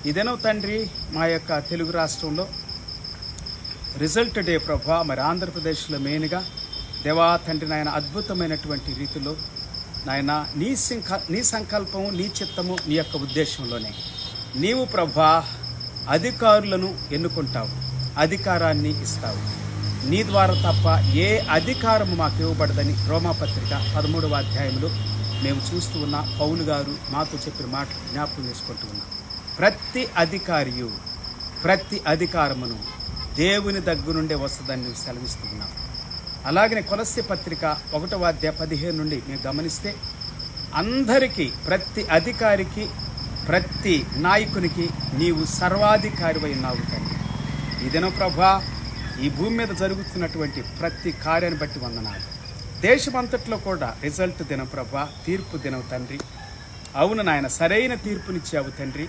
ఇదేనో తండ్రి మా యొక్క తెలుగు రాష్ట్రంలో రిజల్ట్ డే ప్రభా, మరి ఆంధ్రప్రదేశ్లో మెయిన్గా దేవా తండ్రి నాయన అద్భుతమైనటువంటి రీతిలో నాయన నీ సంకల్పము, నీ చిత్తము, నీ యొక్క ఉద్దేశంలోనే నీవు ప్రభా అధికారులను ఎన్నుకుంటావు, అధికారాన్ని ఇస్తావు. నీ ద్వారా తప్ప ఏ అధికారము మాకు ఇవ్వబడదని రోమాపత్రిక 13వ అధ్యాయంలో మేము చూస్తూ ఉన్న పౌలు గారు మాతో చెప్పిన మాటలు జ్ఞాపకం చేసుకుంటూ ఉన్నాం. ప్రతి అధికారమును దేవుని దగ్గర నుండే వస్తుందని నువ్వు సెలవిస్తూ ఉన్నావు. అలాగనే కొలస్సీ పత్రిక 1వ అధ్యాయం 15 నుండి మేము గమనిస్తే అందరికీ, ప్రతి అధికారికి, ప్రతి నాయకునికి నీవు సర్వాధికారివై ఉన్నావు తండ్రి. ఈ దినం ప్రభా, ఈ భూమి మీద జరుగుతున్నటువంటి ప్రతి కార్యాన్ని బట్టి వందనాలు. దేశమంతట్లో కూడా రిజల్ట్ దినం ప్రభా, తీర్పు దినం తండ్రి. అవును నాయన, సరైన తీర్పునిచ్చావు తండ్రి.